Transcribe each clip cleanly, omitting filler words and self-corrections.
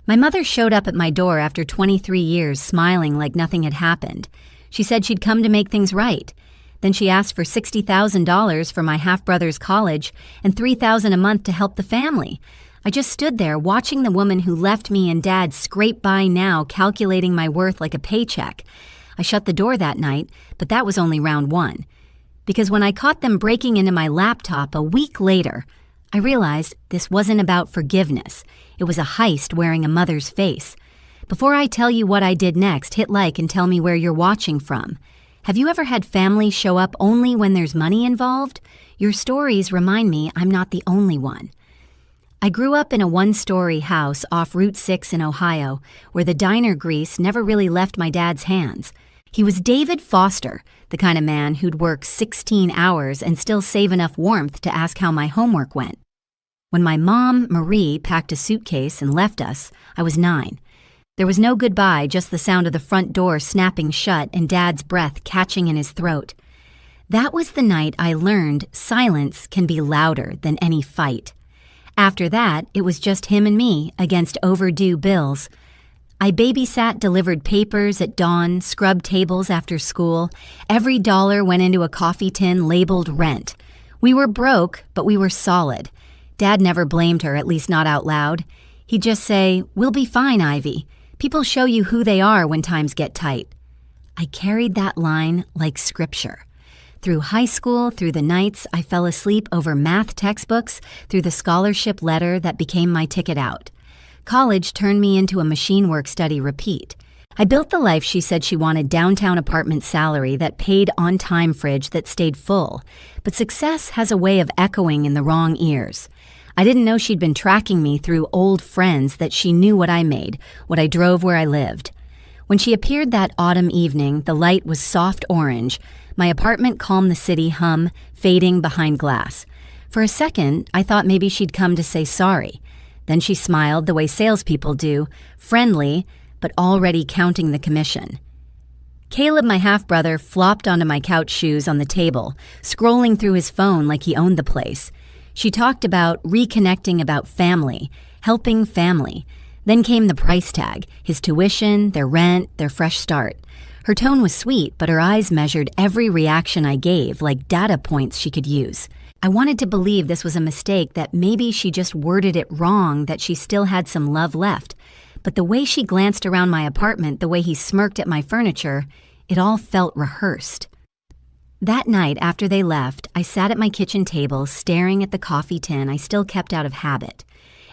My mother showed up at my door after 23 years, smiling like nothing had happened. She said she'd come to make things right. Then she asked for $60,000 for my half-brother's college and $3,000 a month to help the family. I just stood there watching the woman who left me and Dad scrape by now, calculating my worth like a paycheck. I shut the door that night, but that was only round one. Because when I caught them breaking into my laptop a week later, I realized this wasn't about forgiveness. It was a heist wearing a mother's face. Before I tell you what I did next, hit like and tell me where you're watching from. Have you ever had family show up only when there's money involved? Your stories remind me I'm not the only one. I grew up in a one-story house off Route 6 in Ohio, where the diner grease never really left my dad's hands. He was David Foster, the kind of man who'd work 16 hours and still save enough warmth to ask how my homework went. When my mom, Marie, packed a suitcase and left us, I was 9. There was no goodbye, just the sound of the front door snapping shut and Dad's breath catching in his throat. That was the night I learned silence can be louder than any fight. After that, it was just him and me against overdue bills. I babysat delivered papers at dawn, scrubbed tables after school. Every dollar went into a coffee tin labeled rent. We were broke, but we were solid. Dad never blamed her, at least not out loud. He'd just say, "We'll be fine, Ivy. People show you who they are when times get tight." I carried that line like scripture. Through high school, through the nights I fell asleep over math textbooks, through the scholarship letter that became my ticket out. College turned me into a machine work study repeat. I built the life she said she wanted, downtown apartment salary that paid on-time, fridge that stayed full. But success has a way of echoing in the wrong ears. I didn't know she'd been tracking me through old friends, that she knew what I made, what I drove, where I lived. When she appeared that autumn evening, the light was soft orange. My apartment calmed the city hum, fading behind glass. For a second, I thought maybe she'd come to say sorry. Then she smiled the way salespeople do, friendly, but already counting the commission. Caleb, my half-brother, flopped onto my couch shoes on the table, scrolling through his phone like he owned the place. She talked about reconnecting, about family, helping family. Then came the price tag, his tuition, their rent, their fresh start. Her tone was sweet, but her eyes measured every reaction I gave like data points she could use. I wanted to believe this was a mistake, that maybe she just worded it wrong, that she still had some love left. But the way she glanced around my apartment, the way he smirked at my furniture, it all felt rehearsed. That night, after they left, I sat at my kitchen table, staring at the coffee tin I still kept out of habit.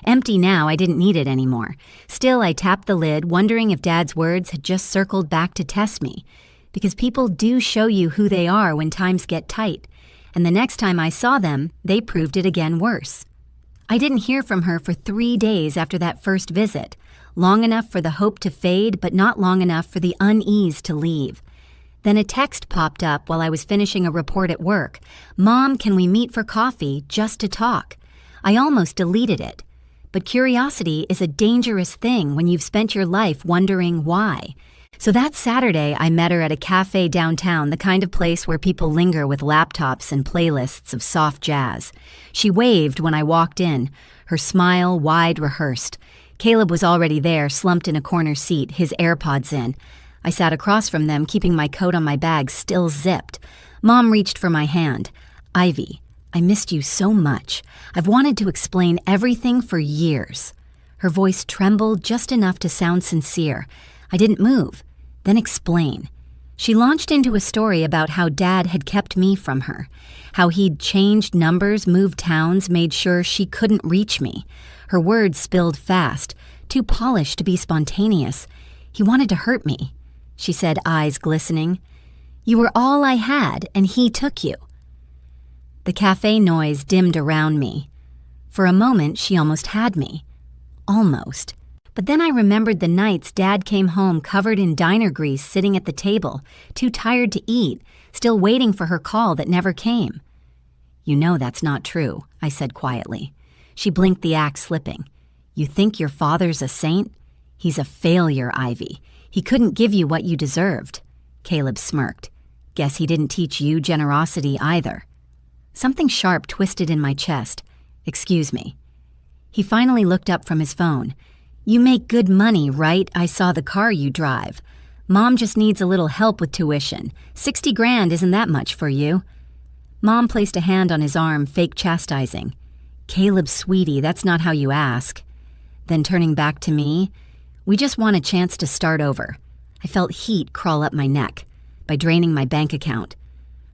Empty now, I didn't need it anymore. Still, I tapped the lid, wondering if Dad's words had just circled back to test me. Because people do show you who they are when times get tight. And the next time I saw them, they proved it again worse. I didn't hear from her for 3 days after that first visit. Long enough for the hope to fade, but not long enough for the unease to leave. Then a text popped up while I was finishing a report at work. "Mom, can we meet for coffee, just to talk?" I almost deleted it. But curiosity is a dangerous thing when you've spent your life wondering why. So that Saturday, I met her at a cafe downtown, the kind of place where people linger with laptops and playlists of soft jazz. She waved when I walked in, her smile wide rehearsed. Caleb was already there, slumped in a corner seat, his AirPods in. I sat across from them, keeping my coat on my bag still zipped. Mom reached for my hand. "Ivy, I missed you so much. I've wanted to explain everything for years." Her voice trembled just enough to sound sincere. I didn't move. Then explain. She launched into a story about how Dad had kept me from her, how he'd changed numbers, moved towns, made sure she couldn't reach me. Her words spilled fast, too polished to be spontaneous. "He wanted to hurt me," she said, eyes glistening. "You were all I had, and he took you." The cafe noise dimmed around me. For a moment, she almost had me. Almost. But then I remembered the nights Dad came home covered in diner grease, sitting at the table, too tired to eat, still waiting for her call that never came. "You know that's not true," I said quietly. She blinked, the act slipping. "You think your father's a saint? He's a failure, Ivy. He couldn't give you what you deserved." Caleb smirked. "Guess he didn't teach you generosity either." Something sharp twisted in my chest. "Excuse me." He finally looked up from his phone. You make good money, right? I saw the car you drive. Mom just needs a little help with tuition. 60 grand isn't that much for you. Mom placed a hand on his arm, fake chastising. Caleb, sweetie, that's not how you ask. Then turning back to me, we just want a chance to start over. I felt heat crawl up my neck by draining my bank account.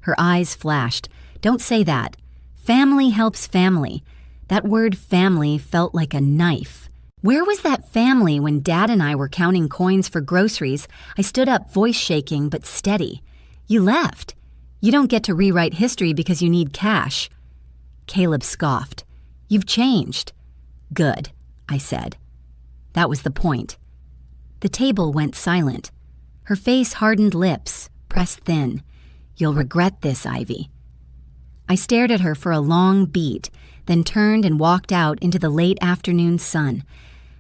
Her eyes flashed. Don't say that. Family helps family. That word family felt like a knife. Where was that family when Dad and I were counting coins for groceries? I stood up, voice shaking but steady. You left. You don't get to rewrite history because you need cash. Caleb scoffed. You've changed. Good, I said. That was the point. The table went silent. Her face hardened lips, pressed thin. You'll regret this, Ivy. I stared at her for a long beat, then turned and walked out into the late afternoon sun.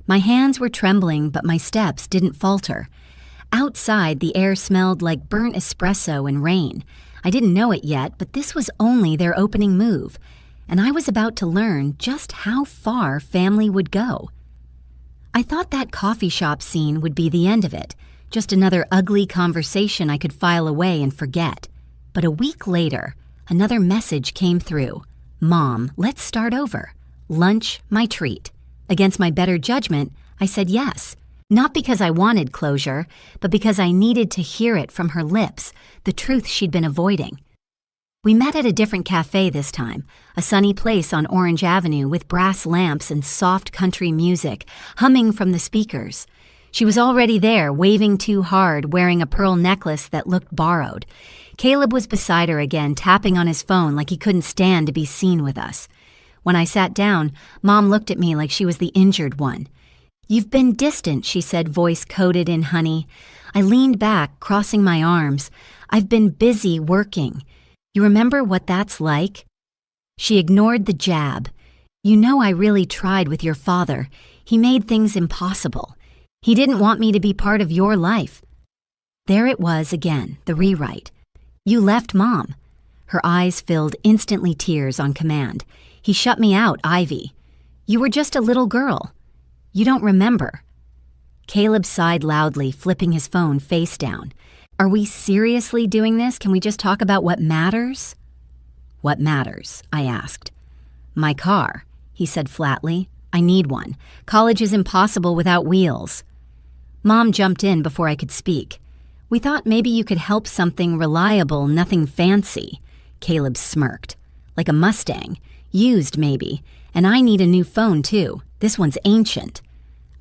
My hands were trembling, but my steps didn't falter. Outside, the air smelled like burnt espresso and rain. I didn't know it yet, but this was only their opening move, and I was about to learn just how far family would go. I thought that coffee shop scene would be the end of it, just another ugly conversation I could file away and forget. But a week later, another message came through. Mom, let's start over. Lunch, my treat. Against my better judgment, I said yes. Not because I wanted closure, but because I needed to hear it from her lips, the truth she'd been avoiding. We met at a different cafe this time, a sunny place on Orange Avenue with brass lamps and soft country music humming from the speakers. She was already there, waving too hard, wearing a pearl necklace that looked borrowed. Caleb was beside her again, tapping on his phone like he couldn't stand to be seen with us. When I sat down, Mom looked at me like she was the injured one. You've been distant, she said, voice coated in honey. I leaned back, crossing my arms. I've been busy working. You remember what that's like? She ignored the jab. You know I really tried with your father. He made things impossible. He didn't want me to be part of your life. There it was again, the rewrite. You left Mom. Her eyes filled instantly tears on command. He shut me out, Ivy. You were just a little girl. You don't remember. Caleb sighed loudly, flipping his phone face down. Are we seriously doing this? Can we just talk about what matters? What matters? I asked. My car, he said flatly. I need one. College is impossible without wheels. Mom jumped in before I could speak. We thought maybe you could help something reliable, nothing fancy. Caleb smirked. Like a Mustang. Used, maybe. And I need a new phone, too. This one's ancient.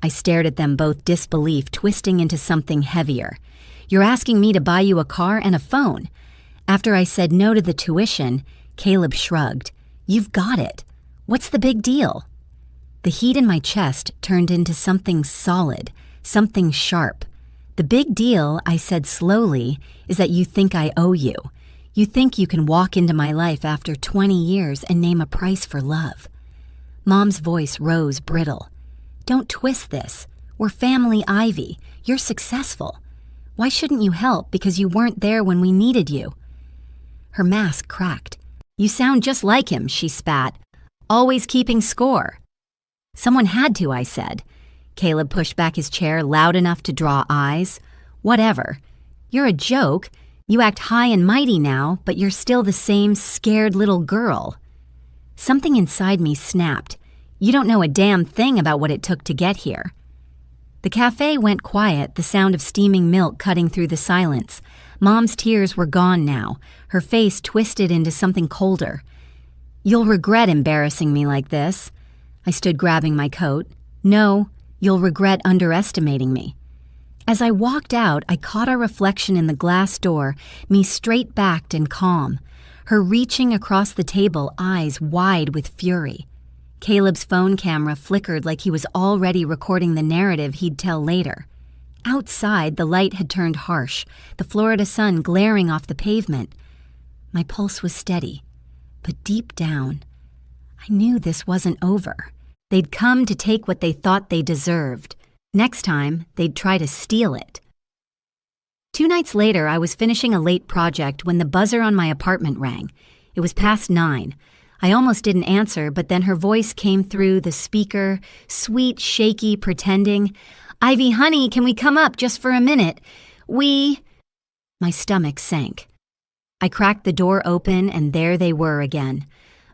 I stared at them, both disbelief twisting into something heavier. You're asking me to buy you a car and a phone. After I said no to the tuition, Caleb shrugged. You've got it. What's the big deal? The heat in my chest turned into something solid, something sharp. The big deal, I said slowly, is that you think I owe you. You think you can walk into my life after 20 years and name a price for love. Mom's voice rose brittle. Don't twist this. We're family, Ivy. You're successful. Why shouldn't you help because you weren't there when we needed you? Her mask cracked. You sound just like him, she spat. Always keeping score. Someone had to, I said. Caleb pushed back his chair loud enough to draw eyes. Whatever. You're a joke. You act high and mighty now, but you're still the same scared little girl. Something inside me snapped. You don't know a damn thing about what it took to get here. The cafe went quiet, the sound of steaming milk cutting through the silence. Mom's tears were gone now, her face twisted into something colder. You'll regret embarrassing me like this. I stood grabbing my coat. No, you'll regret underestimating me. As I walked out, I caught our reflection in the glass door, me straight-backed and calm, her reaching across the table, eyes wide with fury. Caleb's phone camera flickered like he was already recording the narrative he'd tell later. Outside, the light had turned harsh, the Florida sun glaring off the pavement. My pulse was steady, but deep down, I knew this wasn't over. They'd come to take what they thought they deserved. Next time, they'd try to steal it. 2 nights later, I was finishing a late project when the buzzer on my apartment rang. It was past 9. I almost didn't answer, but then her voice came through the speaker, sweet, shaky, pretending. "Ivy, honey, can we come up just for a minute? My stomach sank. I cracked the door open, and there they were again.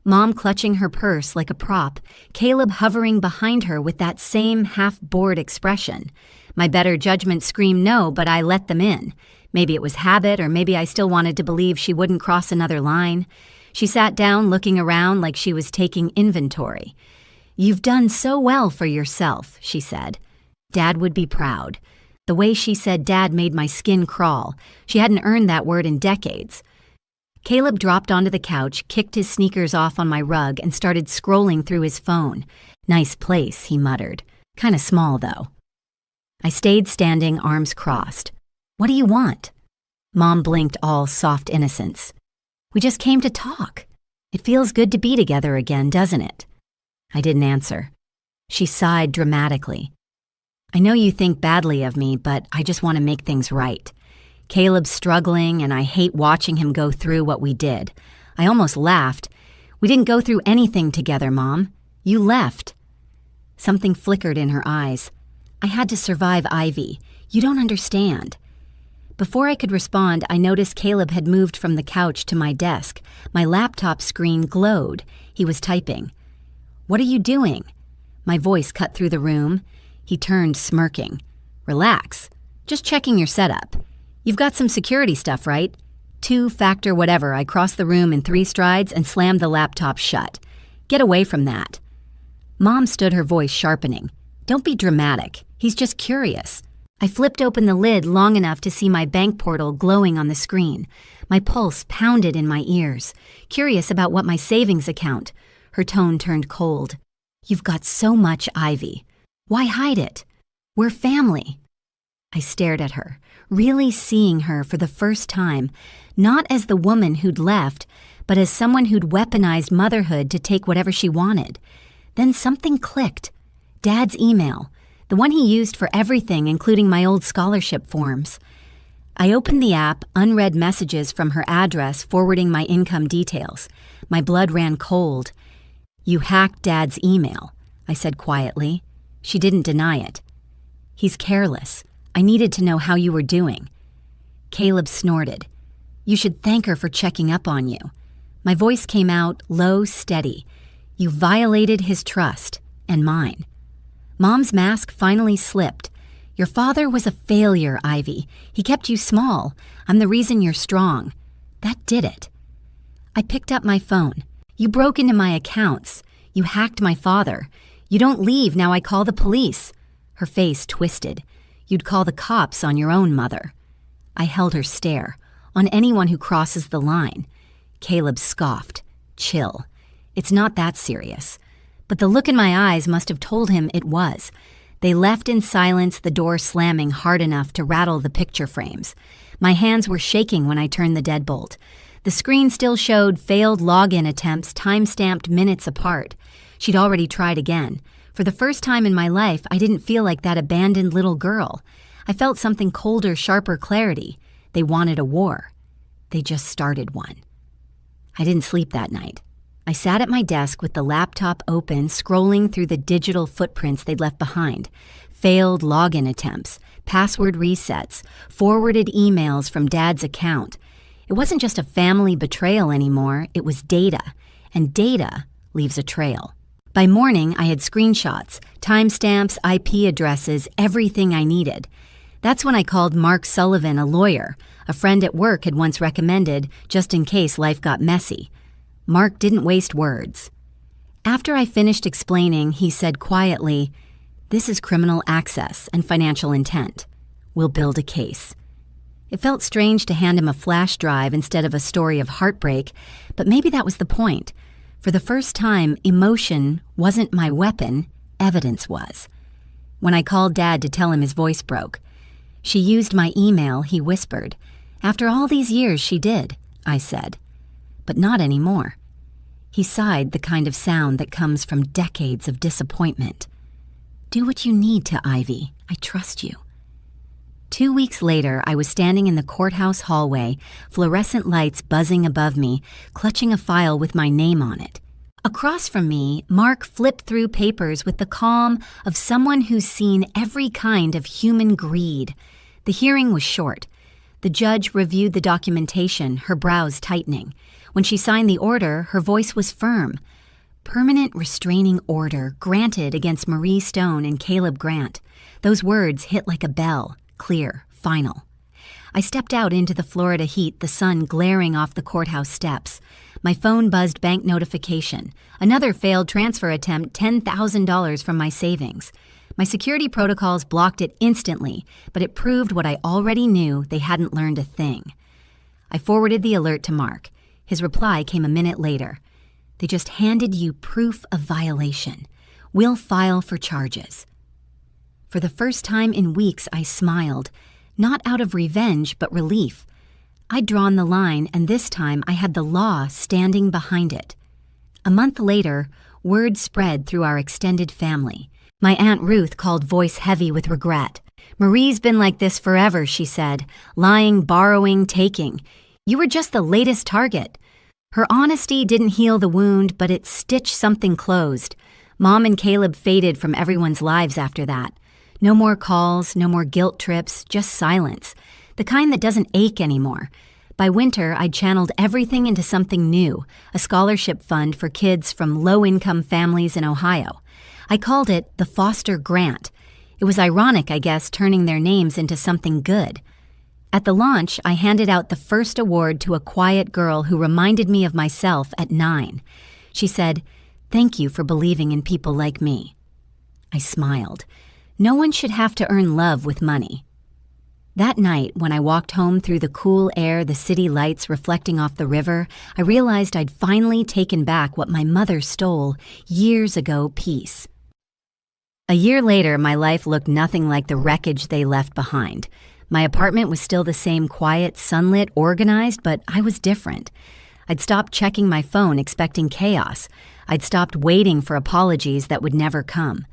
Mom clutching her purse like a prop, Caleb hovering behind her with that same half-bored expression. My better judgment screamed no, but I let them in. Maybe it was habit, or maybe I still wanted to believe she wouldn't cross another line. She sat down looking around like she was taking inventory. "You've done so well for yourself," she said. Dad would be proud. The way she said Dad made my skin crawl. She hadn't earned that word in decades. Caleb dropped onto the couch, kicked his sneakers off on my rug, and started scrolling through his phone. "Nice place," he muttered. "Kinda small, though." I stayed standing, arms crossed. "What do you want?" Mom blinked, all soft innocence. "We just came to talk. It feels good to be together again, doesn't it?" I didn't answer. She sighed dramatically. "I know you think badly of me, but I just want to make things right. Caleb's struggling, and I hate watching him go through what we did." I almost laughed. "We didn't go through anything together, Mom. You left." Something flickered in her eyes. "I had to survive Ivy. You don't understand." Before I could respond, I noticed Caleb had moved from the couch to my desk. My laptop screen glowed. He was typing. "What are you doing?" My voice cut through the room. He turned, smirking. "Relax. Just checking your setup. You've got some security stuff, right?" Two-factor whatever. I crossed the room in 3 strides and slammed the laptop shut. "Get away from that." Mom stood, her voice sharpening. "Don't be dramatic. He's just curious." I flipped open the lid long enough to see my bank portal glowing on the screen. My pulse pounded in my ears, curious about what my savings account. Her tone turned cold. "You've got so much, Ivy. Why hide it? We're family." I stared at her, really seeing her for the first time, not as the woman who'd left, but as someone who'd weaponized motherhood to take whatever she wanted. Then something clicked. Dad's email. The one he used for everything, including my old scholarship forms. I opened the app, unread messages from her address forwarding my income details. My blood ran cold. "You hacked Dad's email," I said quietly. She didn't deny it. "He's careless. I needed to know how you were doing." Caleb snorted. "You should thank her for checking up on you." My voice came out, low, steady. "You violated his trust, and mine." Mom's mask finally slipped. "Your father was a failure, Ivy. He kept you small. I'm the reason you're strong." That did it. I picked up my phone. "You broke into my accounts. You hacked my father. You don't leave, now I call the police." Her face twisted. "You'd call the cops on your own mother." I held her stare. "On anyone who crosses the line." Caleb scoffed. "Chill. It's not that serious." But the look in my eyes must have told him it was. They left in silence, the door slamming hard enough to rattle the picture frames. My hands were shaking when I turned the deadbolt. The screen still showed failed login attempts time-stamped minutes apart. She'd already tried again. For the first time in my life, I didn't feel like that abandoned little girl. I felt something colder, sharper clarity. They wanted a war. They just started one. I didn't sleep that night. I sat at my desk with the laptop open, scrolling through the digital footprints they'd left behind. Failed login attempts, password resets, forwarded emails from Dad's account. It wasn't just a family betrayal anymore, it was data. And data leaves a trail. By morning, I had screenshots, timestamps, IP addresses, everything I needed. That's when I called Mark Sullivan, a lawyer. A friend at work had once recommended, just in case life got messy. Mark didn't waste words. After I finished explaining, he said quietly, "This is criminal access and financial intent. We'll build a case." It felt strange to hand him a flash drive instead of a story of heartbreak, but maybe that was the point. For the first time, emotion wasn't my weapon, evidence was. When I called Dad to tell him, his voice broke. "She used my email," he whispered. "After all these years, she did," I said. "But not anymore." He sighed, the kind of sound that comes from decades of disappointment. "Do what you need to, Ivy. I trust you." 2 weeks later, I was standing in the courthouse hallway, fluorescent lights buzzing above me, clutching a file with my name on it. Across from me, Mark flipped through papers with the calm of someone who's seen every kind of human greed. The hearing was short. The judge reviewed the documentation, her brows tightening. When she signed the order, her voice was firm. Permanent restraining order granted against Marie Stone and Caleb Grant. Those words hit like a bell, clear, final. I stepped out into the Florida heat, the sun glaring off the courthouse steps. My phone buzzed bank notification. Another failed transfer attempt, $10,000 from my savings. My security protocols blocked it instantly, but it proved what I already knew: they hadn't learned a thing. I forwarded the alert to Mark. His reply came a minute later. They just handed you proof of violation. We'll file for charges. For the first time in weeks, I smiled, not out of revenge, but relief. I'd drawn the line, and this time I had the law standing behind it. A month later, word spread through our extended family. My Aunt Ruth called, voice heavy with regret. "Marie's been like this forever," she said. "Lying, borrowing, taking. You were just the latest target." Her honesty didn't heal the wound, but it stitched something closed. Mom and Caleb faded from everyone's lives after that. No more calls, no more guilt trips, just silence. The kind that doesn't ache anymore. By winter, I'd channeled everything into something new, a scholarship fund for kids from low-income families in Ohio. I called it the Foster Grant. It was ironic, I guess, turning their names into something good. At the launch, I handed out the first award to a quiet girl who reminded me of myself at 9. She said, "Thank you for believing in people like me." I smiled. No one should have to earn love with money. That night, when I walked home through the cool air, the city lights reflecting off the river, I realized I'd finally taken back what my mother stole years ago: peace. A year later, my life looked nothing like the wreckage they left behind. My apartment was still the same, quiet, sunlit, organized, but I was different. I'd stopped checking my phone expecting chaos. I'd stopped waiting for apologies that would never come.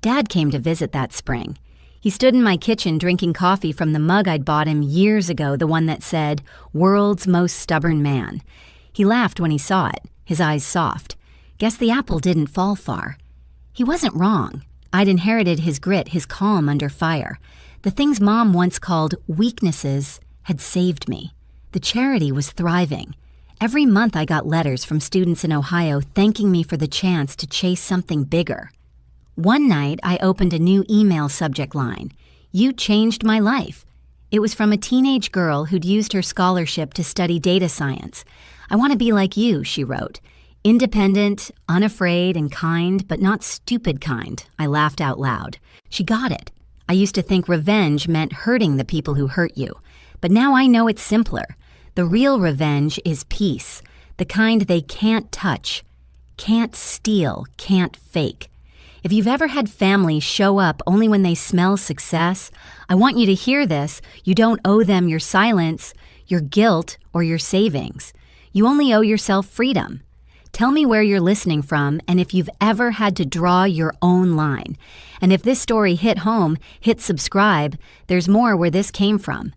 Dad came to visit that spring. He stood in my kitchen drinking coffee from the mug I'd bought him years ago, the one that said, "World's Most Stubborn Man." He laughed when he saw it, his eyes soft. Guess the apple didn't fall far. He wasn't wrong. I'd inherited his grit, his calm under fire. The things Mom once called weaknesses had saved me. The charity was thriving. Every month I got letters from students in Ohio thanking me for the chance to chase something bigger. One night, I opened a new email subject line. "You changed my life." It was from a teenage girl who'd used her scholarship to study data science. "I want to be like you," she wrote. "Independent, unafraid, and kind, but not stupid kind." I laughed out loud. She got it. I used to think revenge meant hurting the people who hurt you. But now I know it's simpler. The real revenge is peace. The kind they can't touch, can't steal, can't fake. If you've ever had family show up only when they smell success, I want you to hear this. You don't owe them your silence, your guilt, or your savings. You only owe yourself freedom. Tell me where you're listening from and if you've ever had to draw your own line. And if this story hit home, hit subscribe. There's more where this came from.